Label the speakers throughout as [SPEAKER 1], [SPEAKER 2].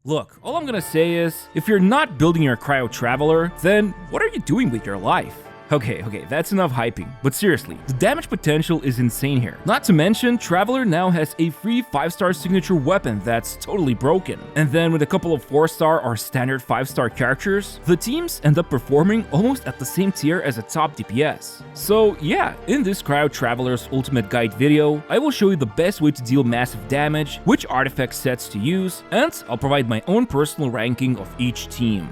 [SPEAKER 1] Look, all I'm gonna say is, if you're not building your Cryo Traveler, then what are you doing with your life? Okay, that's enough hyping. But seriously, the damage potential is insane here. Not to mention, Traveler now has a free 5-star signature weapon that's totally broken. And then with a couple of 4-star or standard 5-star characters, the teams end up performing almost at the same tier as a top DPS. So yeah, in this Cryo Traveler's Ultimate Guide video, I will show you the best way to deal massive damage, which artifact sets to use, and I'll provide my own personal ranking of each team.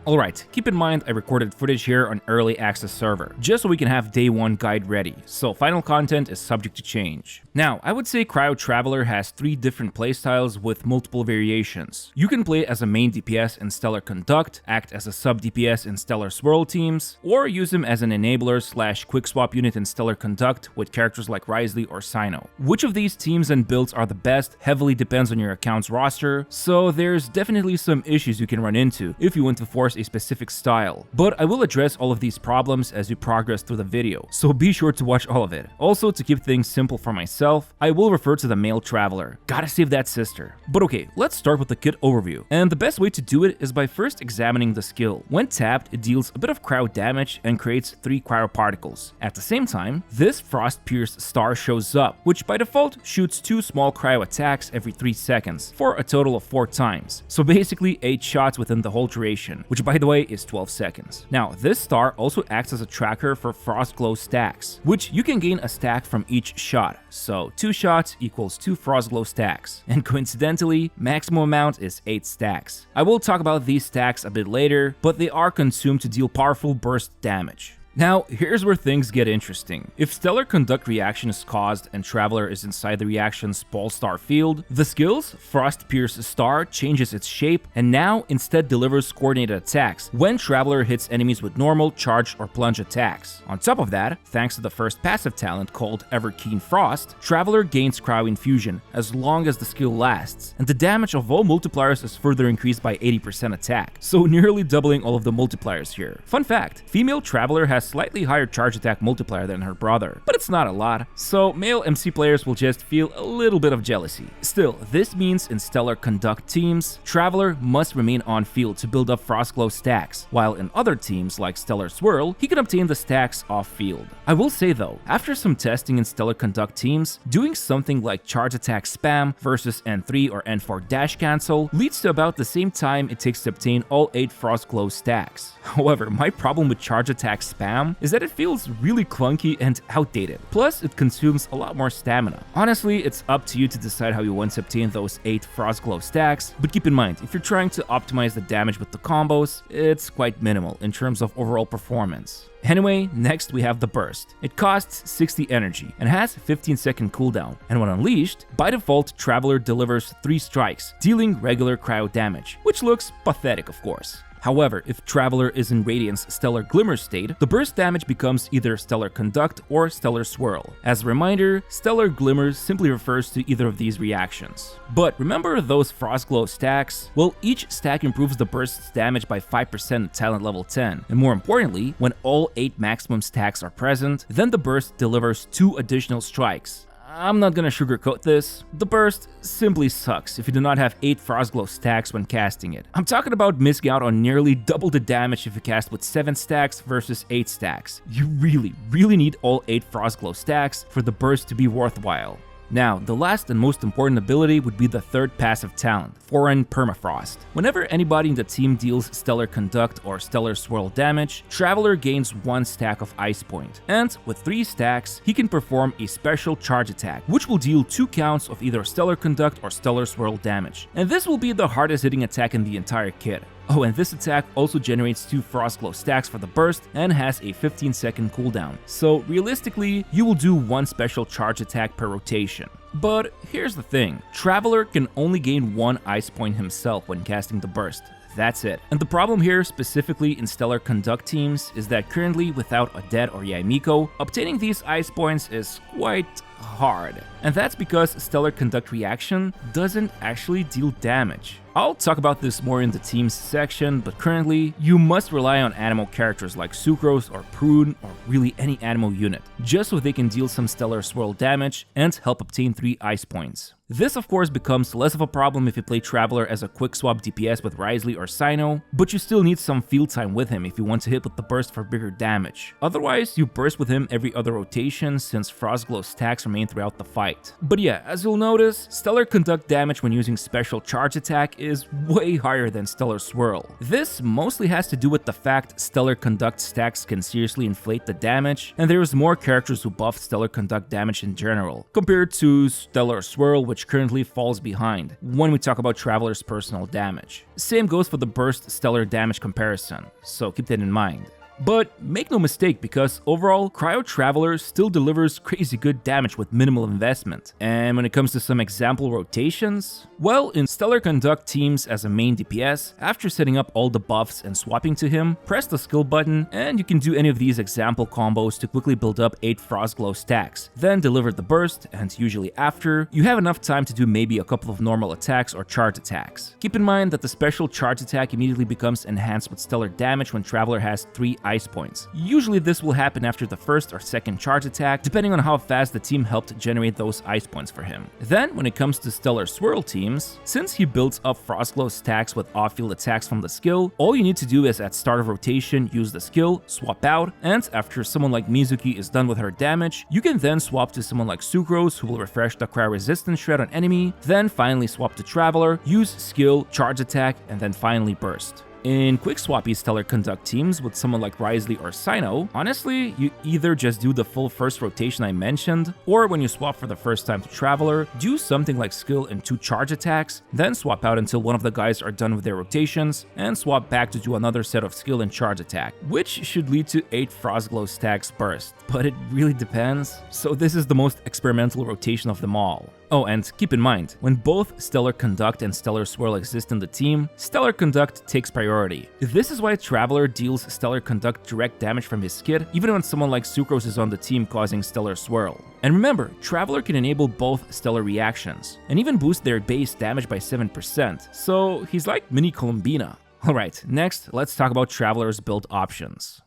[SPEAKER 1] Alright, keep in mind I recorded footage here on early access server, just so we can have day 1 guide ready, so final content is subject to change. Now, I would say Cryo Traveler has 3 different playstyles with multiple variations. You can play as a main DPS in Stellar Conduct, act as a sub DPS in Stellar Swirl teams, or use him as an enabler / quick swap unit in Stellar Conduct with characters like Risley or Sino. Which of these teams and builds are the best heavily depends on your account's roster, so there's definitely some issues you can run into if you want to force a specific style. But I will address all of these problems as we progress through the video, so be sure to watch all of it. Also, to keep things simple for myself, I will refer to the male Traveler. Gotta save that sister. But okay, let's start with the kit overview. And the best way to do it is by first examining the skill. When tapped, it deals a bit of cryo damage and creates 3 cryo particles. At the same time, this Frost Pierced star shows up, which by default shoots 2 small cryo attacks every 3 seconds, for a total of 4 times. So basically 8 shots within the whole duration, which by the way is 12 seconds. Now, this star also acts as a tracker for Frost Glow stacks, which you can gain a stack from each shot. So 2 shots equals 2 Frost Glow stacks, and coincidentally, maximum amount is 8 stacks. I will talk about these stacks a bit later, but they are consumed to deal powerful burst damage. Now, here's where things get interesting. If Stellar Conduct reaction is caused and Traveler is inside the reaction's Polestar field, the skill's Frost Pierce star changes its shape and now instead delivers coordinated attacks when Traveler hits enemies with normal, charge, or plunge attacks. On top of that, thanks to the first passive talent called Ever Keen Frost, Traveler gains Cryo Infusion as long as the skill lasts, and the damage of all multipliers is further increased by 80% attack, so nearly doubling all of the multipliers here. Fun fact, female Traveler has slightly higher charge attack multiplier than her brother, but it's not a lot, so male MC players will just feel a little bit of jealousy. Still, this means in Stellar Conduct teams, Traveler must remain on field to build up Frost Glow stacks, while in other teams like Stellar Swirl, he can obtain the stacks off field. I will say though, after some testing in Stellar Conduct teams, doing something like charge attack spam versus N3 or N4 dash cancel leads to about the same time it takes to obtain all 8 Frost Glow stacks. However, my problem with charge attack spam is that it feels really clunky and outdated. Plus, it consumes a lot more stamina. Honestly, it's up to you to decide how you want to obtain those 8 Frost Glow stacks, but keep in mind, if you're trying to optimize the damage with the combos, it's quite minimal in terms of overall performance. Anyway, next we have the Burst. It costs 60 energy and has a 15-second cooldown, and when unleashed, by default Traveler delivers 3 strikes, dealing regular cryo damage, which looks pathetic of course. However, if Traveler is in Radiant's Stellar Glimmer state, the burst damage becomes either Stellar Conduct or Stellar Swirl. As a reminder, Stellar Glimmer simply refers to either of these reactions. But remember those Frost Glow stacks? Well, each stack improves the burst's damage by 5% at talent level 10, and more importantly, when all 8 maximum stacks are present, then the burst delivers 2 additional strikes. I'm not gonna sugarcoat this, the burst simply sucks if you do not have 8 Frost Glow stacks when casting it. I'm talking about missing out on nearly double the damage if you cast with 7 stacks versus 8 stacks. You really need all 8 Frost Glow stacks for the burst to be worthwhile. Now, the last and most important ability would be the third passive talent, Foreign Permafrost. Whenever anybody in the team deals Stellar Conduct or Stellar Swirl damage, Traveler gains 1 stack of Ice Point, and with 3 stacks, he can perform a special charge attack, which will deal 2 counts of either Stellar Conduct or Stellar Swirl damage. And this will be the hardest hitting attack in the entire kit. Oh, and this attack also generates 2 Frost Glow stacks for the burst and has a 15-second cooldown. So realistically, you will do 1 special charge attack per rotation. But here's the thing, Traveler can only gain 1 Ice Point himself when casting the burst. That's it. And the problem here, specifically in Stellar Conduct teams, is that currently without Odette or Yaimiko, obtaining these Ice Points is quite hard. And that's because Stellar Conduct reaction doesn't actually deal damage. I'll talk about this more in the teams section, but currently, you must rely on animal characters like Sucrose or Prune or really any animal unit, just so they can deal some Stellar Swirl damage and help obtain 3 Ice Points. This of course becomes less of a problem if you play Traveler as a quick swap DPS with Wriothesley or Cyno, but you still need some field time with him if you want to hit with the burst for bigger damage. Otherwise, you burst with him every other rotation since Frostglow stacks remain throughout the fight. But yeah, as you'll notice, Stellar Conduct damage when using special charge attack is way higher than Stellar Swirl. This mostly has to do with the fact Stellar Conduct stacks can seriously inflate the damage, and there's more characters who buff Stellar Conduct damage in general, compared to Stellar Swirl, which currently falls behind when we talk about Traveler's personal damage. Same goes for the burst Stellar damage comparison, so keep that in mind. But make no mistake, because overall, Cryo Traveler still delivers crazy good damage with minimal investment. And when it comes to some example rotations, well, in Stellar Conduct teams as a main DPS, after setting up all the buffs and swapping to him, press the skill button and you can do any of these example combos to quickly build up 8 Frostglow stacks, then deliver the burst, and usually after, you have enough time to do maybe a couple of normal attacks or charge attacks. Keep in mind that the special charge attack immediately becomes enhanced with stellar damage when Traveler has 3 ice points. Usually this will happen after the first or second charge attack, depending on how fast the team helped generate those ice points for him. Then, when it comes to Stellar Swirl teams, since he builds up Frostglow stacks with off-field attacks from the skill, all you need to do is at start of rotation use the skill, swap out, and after someone like Mizuki is done with her damage, you can then swap to someone like Sucrose who will refresh the cryo resistance shred on enemy, then finally swap to Traveler, use skill, charge attack, and then finally burst. In quick swappy Stellar Conduct teams with someone like Wriothesley or Cyno, honestly, you either just do the full first rotation I mentioned, or when you swap for the first time to Traveler, do something like skill and 2 charge attacks, then swap out until one of the guys are done with their rotations, and swap back to do another set of skill and charge attack, which should lead to 8 Frostglow stacks burst. But it really depends, so this is the most experimental rotation of them all. Oh, and keep in mind, when both Stellar Conduct and Stellar Swirl exist in the team, Stellar Conduct takes priority. This is why Traveler deals Stellar Conduct direct damage from his kit, even when someone like Sucrose is on the team causing Stellar Swirl. And remember, Traveler can enable both stellar reactions, and even boost their base damage by 7%, so he's like mini Columbina. Alright, next, let's talk about Traveler's build options.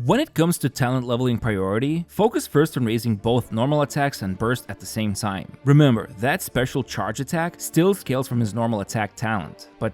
[SPEAKER 1] When it comes to talent leveling priority, focus first on raising both normal attacks and burst at the same time. Remember, that special charge attack still scales from his normal attack talent, but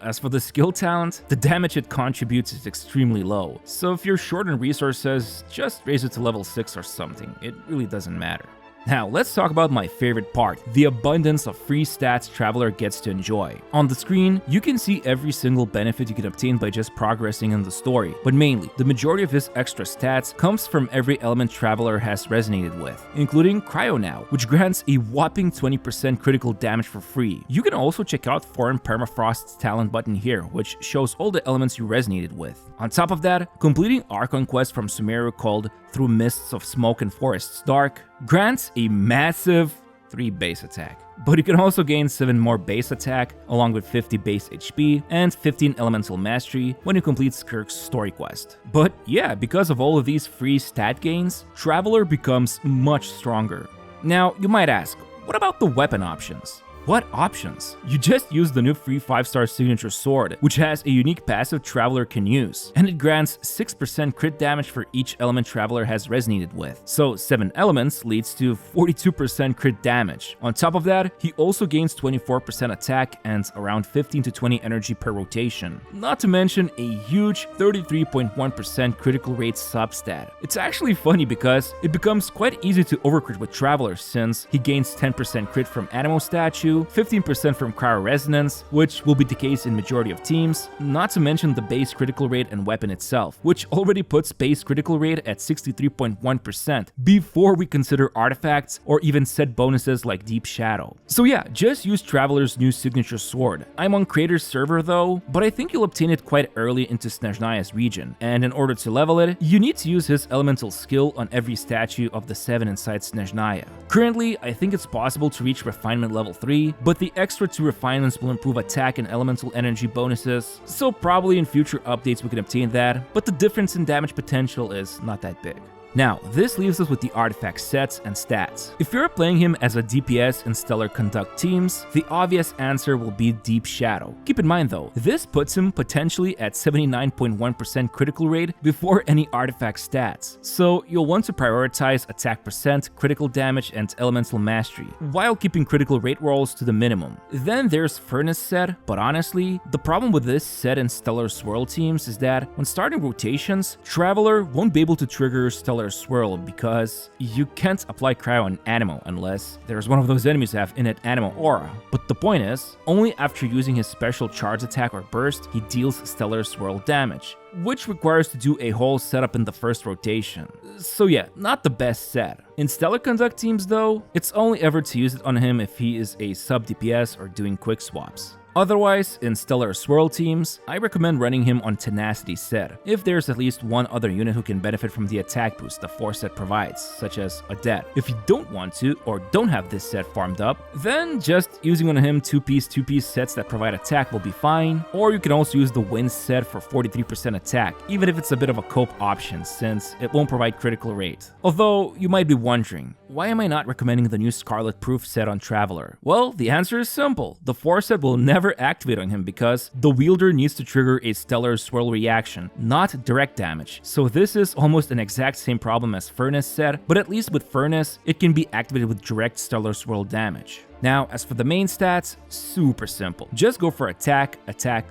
[SPEAKER 1] as for the skill talent, the damage it contributes is extremely low, so if you're short on resources, just raise it to level 6 or something, it really doesn't matter. Now, let's talk about my favorite part, the abundance of free stats Traveler gets to enjoy. On the screen, you can see every single benefit you can obtain by just progressing in the story, but mainly, the majority of his extra stats comes from every element Traveler has resonated with, including Cryo now, which grants a whopping 20% critical damage for free. You can also check out Foreign Permafrost's talent button here, which shows all the elements you resonated with. On top of that, completing Archon quest from Sumeru called Through Mists of Smoke and Forests Dark grants a massive 3 base attack. But you can also gain 7 more base attack, along with 50 base HP and 15 elemental mastery when you complete Skirk's story quest. But yeah, because of all of these free stat gains, Traveler becomes much stronger. Now, you might ask, what about the weapon options? What options? You just use the new free 5-star signature sword, which has a unique passive Traveler can use, and it grants 6% crit damage for each element Traveler has resonated with. So 7 elements leads to 42% crit damage. On top of that, he also gains 24% attack and around 15 to 20 energy per rotation. Not to mention a huge 33.1% critical rate substat. It's actually funny because it becomes quite easy to overcrit with Traveler since he gains 10% crit from Anemo Statue, 15% from Cryo Resonance, which will be the case in majority of teams, not to mention the base critical rate and weapon itself, which already puts base critical rate at 63.1% before we consider artifacts or even set bonuses like Deep Shadow. So yeah, just use Traveler's new signature sword. I'm on Creator's server though, but I think you'll obtain it quite early into Snezhnaya's region, and in order to level it, you need to use his elemental skill on every statue of the 7 inside Snezhnaya. Currently, I think it's possible to reach refinement level 3, but the extra 2 refinements will improve attack and elemental energy bonuses, so probably in future updates we can obtain that, but the difference in damage potential is not that big. Now, this leaves us with the artifact sets and stats. If you're playing him as a DPS in Stellar Conduct teams, the obvious answer will be Deep Shadow. Keep in mind though, this puts him potentially at 79.1% critical rate before any artifact stats, so you'll want to prioritize attack percent, critical damage, and elemental mastery, while keeping critical rate rolls to the minimum. Then there's Furnace set, but honestly, the problem with this set in Stellar Swirl teams is that when starting rotations, Traveler won't be able to trigger Stellar Swirl because you can't apply Cryo on Animo unless there's one of those enemies that have innate Animo aura. But the point is, only after using his special charge attack or burst, he deals Stellar Swirl damage, which requires to do a whole setup in the first rotation. So yeah, not the best set. In Stellar Conduct teams though, it's only ever to use it on him if he is a sub DPS or doing quick swaps. Otherwise, in Stellar Swirl teams, I recommend running him on Tenacity set, if there's at least one other unit who can benefit from the attack boost the 4 set provides, such as a Dead. If you don't want to, or don't have this set farmed up, then just using on him 2-piece sets that provide attack will be fine, or you can also use the Wind set for 43% attack, even if it's a bit of a cope option since it won't provide critical rate. Although, you might be wondering, why am I not recommending the new Scarlet Proof set on Traveler? Well, the answer is simple. The 4 set will never activate on him because the wielder needs to trigger a Stellar Swirl reaction, not direct damage. So this is almost an exact same problem as Furnace set, but at least with Furnace, it can be activated with direct Stellar Swirl damage. Now, as for the main stats, super simple. Just go for attack,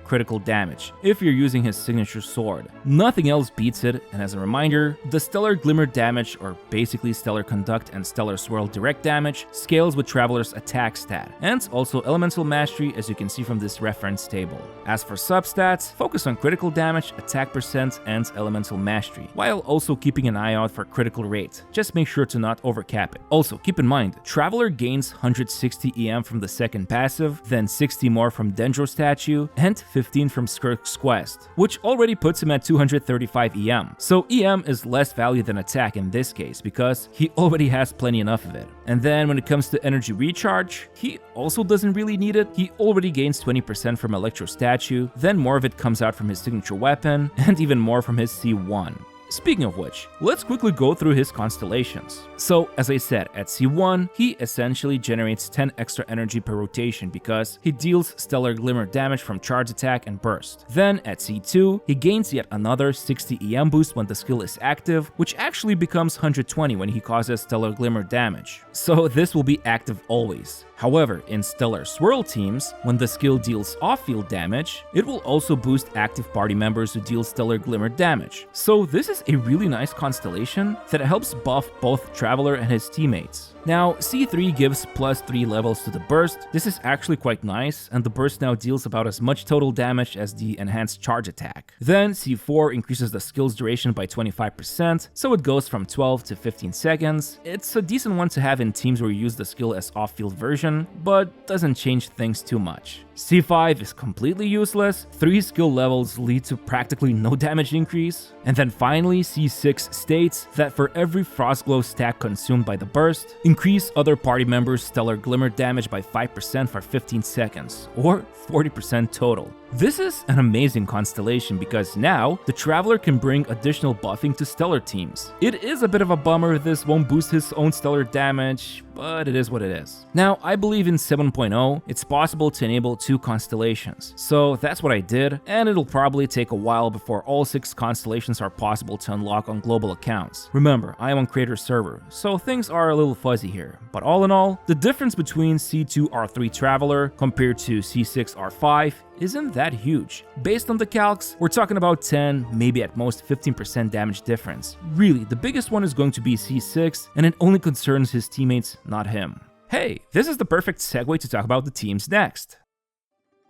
[SPEAKER 1] critical damage, if you're using his signature sword. Nothing else beats it, and as a reminder, the Stellar Glimmer damage, or basically Stellar Conduct and Stellar Swirl direct damage, scales with Traveler's attack stat, and also Elemental Mastery as you can see from this reference table. As for substats, focus on critical damage, attack percent, and Elemental Mastery, while also keeping an eye out for critical rate. Just make sure to not overcap it. Also, keep in mind, Traveler gains 160 EM from the second passive, then 60 more from Dendro Statue, and 15 from Skirk's Quest, which already puts him at 235 EM. So EM is less value than attack in this case because he already has plenty enough of it. And then when it comes to energy recharge, he also doesn't really need it. He already gains 20% from Electro Statue, then more of it comes out from his signature weapon, and even more from his C1. Speaking of which, let's quickly go through his constellations. So, as I said, at C1, he essentially generates 10 extra energy per rotation because he deals Stellar Glimmer damage from charge attack and burst. Then, at C2, he gains yet another 60 EM boost when the skill is active, which actually becomes 120 when he causes Stellar Glimmer damage. So this will be active always. However, in Stellar Swirl teams, when the skill deals off-field damage, it will also boost active party members who deal Stellar Glimmer damage. So this is a really nice constellation that helps buff both Traveler and his teammates. Now, C3 gives +3 levels to the burst. This is actually quite nice, and the burst now deals about as much total damage as the enhanced charge attack. Then C4 increases the skill's duration by 25%, so it goes from 12 to 15 seconds. It's a decent one to have in teams where you use the skill as off-field version, but doesn't change things too much. C5 is completely useless, 3 skill levels lead to practically no damage increase. And then finally, C6 states that for every Frostglow stack consumed by the burst, increase other party members' Stellar Glimmer damage by 5% for 15 seconds, or 40% total. This is an amazing constellation because now the Traveler can bring additional buffing to Stellar teams. It is a bit of a bummer this won't boost his own Stellar damage, but it is what it is. Now, I believe in 7.0, it's possible to enable 2 constellations, so that's what I did, and it'll probably take a while before all 6 constellations are possible to unlock on global accounts. Remember, I am on creator server, so things are a little fuzzy here, but all in all, the difference between C2 R3 Traveler compared to C6 R5 isn't that huge. Based on the calcs, we're talking about 10, maybe at most 15% damage difference. Really, the biggest one is going to be C6, and it only concerns his teammates, not him. Hey, this is the perfect segue to talk about the teams next.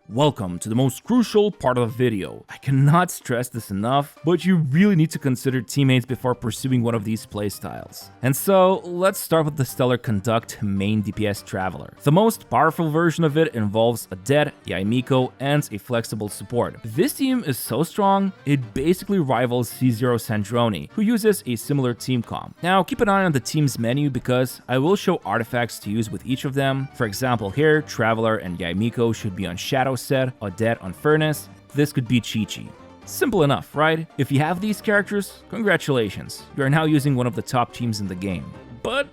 [SPEAKER 1] Welcome to the most crucial part of the video. I cannot stress this enough, but you really need to consider teammates before pursuing one of these playstyles. And so, let's start with the Stellar Conduct main DPS Traveler. The most powerful version of it involves a Dead, Yaimiko, and a flexible support. This team is so strong, it basically rivals C0 Sandroni, who uses a similar team comp. Now, keep an eye on the team's menu because I will show artifacts to use with each of them. For example, here, Traveler and Yaimiko should be on Shadow set, or Dead on Furnace. This could be Chi-Chi. Simple enough, right? If you have these characters, congratulations, you are now using one of the top teams in the game. But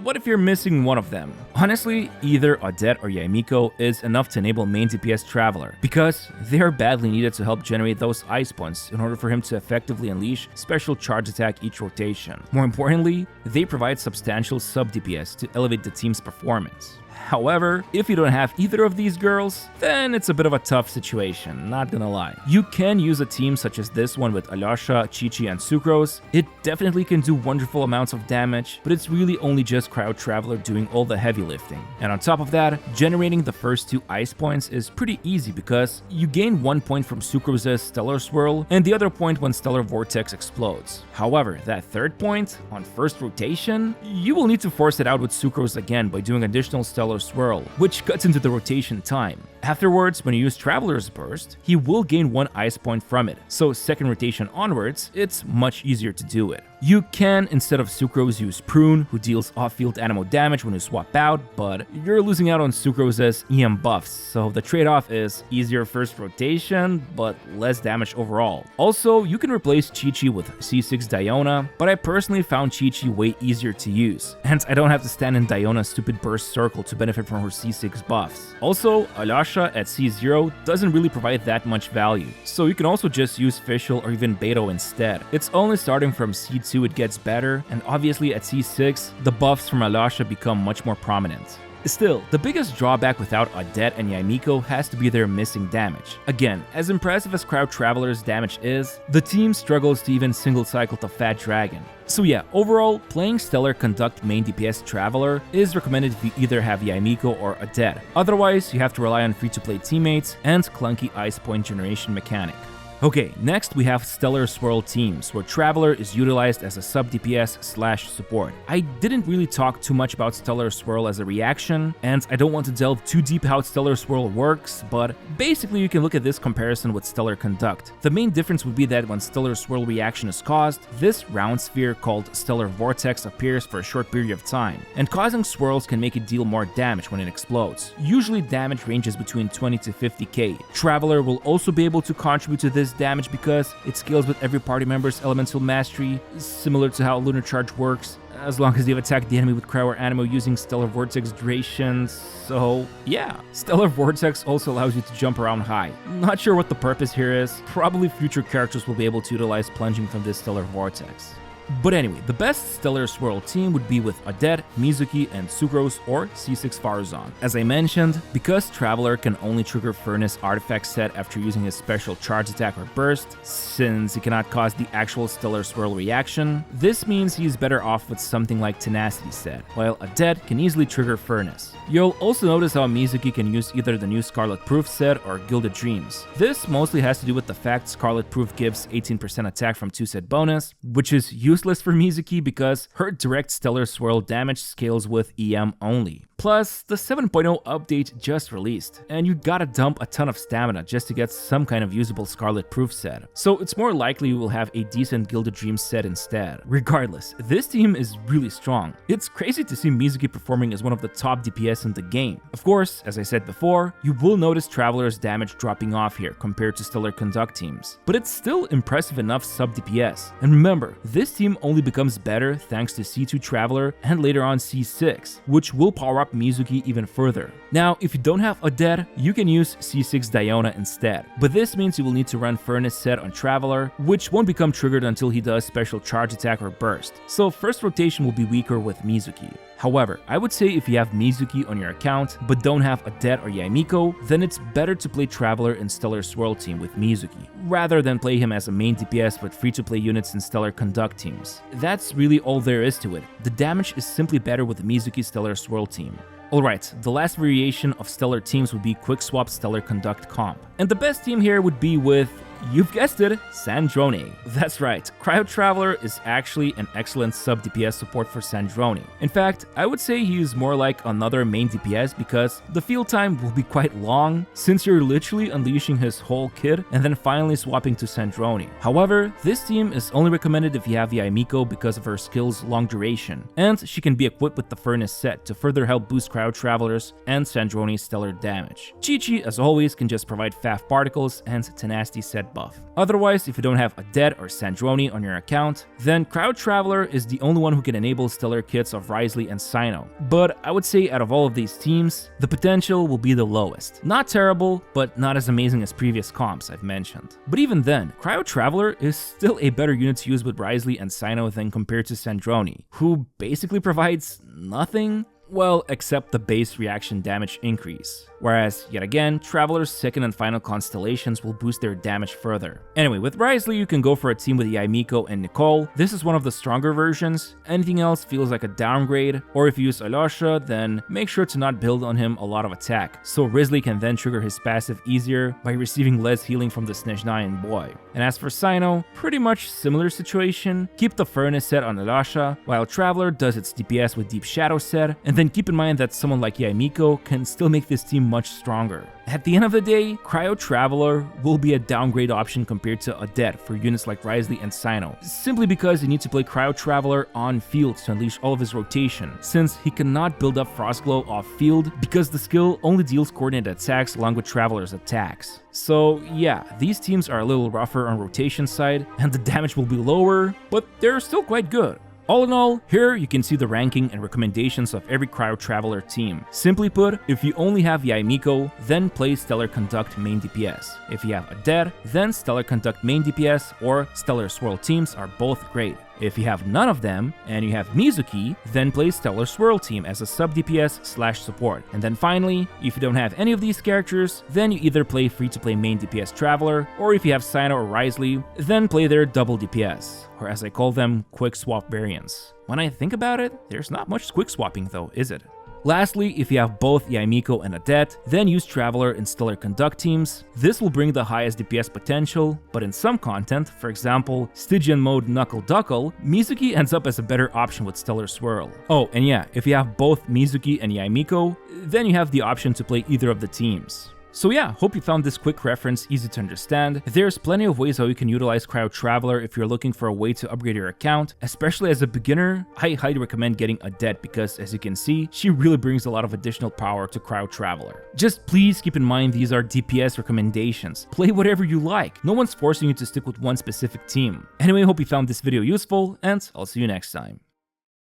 [SPEAKER 1] what if you're missing one of them? Honestly, either Odette or Yaimiko is enough to enable main DPS Traveler, because they are badly needed to help generate those ice points in order for him to effectively unleash special charge attack each rotation. More importantly, they provide substantial sub DPS to elevate the team's performance. However, if you don't have either of these girls, then it's a bit of a tough situation, not gonna lie. You can use a team such as this one with Alyosha, Chi-Chi, and Sucrose. It definitely can do wonderful amounts of damage, but it's really only just Cryo Traveler doing all the heavy lifting. And on top of that, generating the first 2 ice points is pretty easy because you gain 1 point from Sucrose's Stellar Swirl and the other point when Stellar Vortex explodes. However, that third point, on first rotation, you will need to force it out with Sucrose again by doing additional Stellar Swirl, which cuts into the rotation time. Afterwards, when you use Traveler's Burst, he will gain 1 ice point from it, so second rotation onwards, it's much easier to do it. You can, instead of Sucrose, use Prune, who deals off-field animal damage when you swap out, but you're losing out on Sucrose's EM buffs, so the trade-off is easier first rotation, but less damage overall. Also, you can replace Chi-Chi with C6 Diona, but I personally found Chi-Chi way easier to use, and I don't have to stand in Diona's stupid burst circle to benefit from her C6 buffs. Also, Alyosha at C0 doesn't really provide that much value, so you can also just use Fischl or even Beto instead. It's only starting from C2 it gets better, and obviously at C6, the buffs from Alyosha become much more prominent. Still, the biggest drawback without Odette and Yaimiko has to be their missing damage. Again, as impressive as Cryo Traveler's damage is, the team struggles to even single cycle the Fat Dragon. So yeah, overall, playing Stellar Conduct main DPS Traveler is recommended if you either have Yaimiko or Odette. Otherwise, you have to rely on free-to-play teammates and clunky ice point generation mechanic. Okay, next we have Stellar Swirl teams, where Traveler is utilized as a sub DPS / support. I didn't really talk too much about Stellar Swirl as a reaction, and I don't want to delve too deep how Stellar Swirl works, but basically you can look at this comparison with Stellar Conduct. The main difference would be that when Stellar Swirl reaction is caused, this round sphere called Stellar Vortex appears for a short period of time, and causing swirls can make it deal more damage when it explodes. Usually damage ranges between 20 to 50k. Traveler will also be able to contribute to this damage because it scales with every party member's elemental mastery, similar to how Lunar Charge works, as long as they've attacked the enemy with Cryo or Animo using Stellar Vortex durations. So yeah, Stellar Vortex also allows you to jump around high. Not sure what the purpose here is, probably future characters will be able to utilize plunging from this Stellar Vortex. But anyway, the best Stellar Swirl team would be with Odette, Mizuki, and Sucrose or C6 Farazan. As I mentioned, because Traveler can only trigger Furnace artifact set after using his special charge attack or burst, since he cannot cause the actual Stellar Swirl reaction, this means he's better off with something like Tenacity set, while Odette can easily trigger Furnace. You'll also notice how Mizuki can use either the new Scarlet Proof set or Gilded Dreams. This mostly has to do with the fact Scarlet Proof gives 18% attack from 2 set bonus, which is useless for Mizuki because her direct Stellar Swirl damage scales with EM only. Plus, the 7.0 update just released, and you gotta dump a ton of stamina just to get some kind of usable Scarlet Proof set, so it's more likely you will have a decent Gilded Dreams set instead. Regardless, this team is really strong. It's crazy to see Mizuki performing as one of the top DPS in the game. Of course, as I said before, you will notice Traveler's damage dropping off here compared to Stellar Conduct teams, but it's still impressive enough sub DPS. And remember, this team only becomes better thanks to C2 Traveler and later on C6, which will power up Mizuki even further. Now, if you don't have Odette, you can use C6 Diona instead, but this means you will need to run Furnace set on Traveler, which won't become triggered until he does special charge attack or burst, so first rotation will be weaker with Mizuki. However, I would say if you have Mizuki on your account, but don't have Odette or Yaimiko, then it's better to play Traveler in Stellar Swirl team with Mizuki, rather than play him as a main DPS with free-to-play units in Stellar Conduct teams. That's really all there is to it. The damage is simply better with the Mizuki Stellar Swirl team. Alright, the last variation of Stellar teams would be Quick Swap Stellar Conduct comp. And the best team here would be with, you've guessed it, Sandrone. That's right, Cryo Traveler is actually an excellent sub DPS support for Sandrone. In fact, I would say he is more like another main DPS because the field time will be quite long since you're literally unleashing his whole kit and then finally swapping to Sandrone. However, this team is only recommended if you have Yaimiko because of her skill's long duration, and she can be equipped with the Furnace set to further help boost Cryo Travelers and Sandrone's stellar damage. Chi-Chi, as always, can just provide FAF particles and Tenacity set buff. Otherwise, if you don't have Adet or Sandroni on your account, then Cryo Traveler is the only one who can enable stellar kits of Wriothesley and Cyno. But I would say out of all of these teams, the potential will be the lowest. Not terrible, but not as amazing as previous comps I've mentioned. But even then, Cryo Traveler is still a better unit to use with Wriothesley and Cyno than compared to Sandroni, who basically provides nothing. Well, except the base reaction damage increase. Whereas, yet again, Traveler's second and final Constellations will boost their damage further. Anyway, with Wriothesley you can go for a team with Yaimiko and Nicole. This is one of the stronger versions. Anything else feels like a downgrade, or if you use Alyosha, then make sure to not build on him a lot of attack, so Wriothesley can then trigger his passive easier by receiving less healing from the Snezhnayan boy. And as for Cyno, pretty much similar situation. Keep the Furnace set on Alyosha, while Traveler does its DPS with Deep Shadow set, and then keep in mind that someone like Yaimiko can still make this team much stronger. At the end of the day, Cryo Traveler will be a downgrade option compared to Adet for units like Wriothesley and Cyno, simply because you need to play Cryo Traveler on field to unleash all of his rotation, since he cannot build up Frostglow off field because the skill only deals coordinated attacks along with Traveler's attacks. So yeah, these teams are a little rougher on rotation side, and the damage will be lower, but they're still quite good. All in all, here you can see the ranking and recommendations of every Cryo Traveler team. Simply put, if you only have Yaimiko, then play Stellar Conduct main DPS. If you have Adet, then Stellar Conduct main DPS or Stellar Swirl teams are both great. If you have none of them, and you have Mizuki, then play Stellar Swirl team as a sub-DPS/support. And then finally, if you don't have any of these characters, then you either play free-to-play main DPS Traveler, or if you have Cyno or Wriothesley, then play their double DPS, or as I call them, quick swap variants. When I think about it, there's not much quick swapping though, is it? Lastly, if you have both Yaimiko and Adet, then use Traveler in Stellar Conduct teams. This will bring the highest DPS potential, but in some content, for example, Stygian mode Knuckle Duckle, Mizuki ends up as a better option with Stellar Swirl. Oh, and yeah, if you have both Mizuki and Yaimiko, then you have the option to play either of the teams. So yeah, hope you found this quick reference easy to understand. There's plenty of ways how you can utilize Cryo Traveler if you're looking for a way to upgrade your account. Especially as a beginner, I highly recommend getting Adet because, as you can see, she really brings a lot of additional power to Cryo Traveler. Just please keep in mind these are DPS recommendations. Play whatever you like. No one's forcing you to stick with one specific team. Anyway, hope you found this video useful, and I'll see you next time.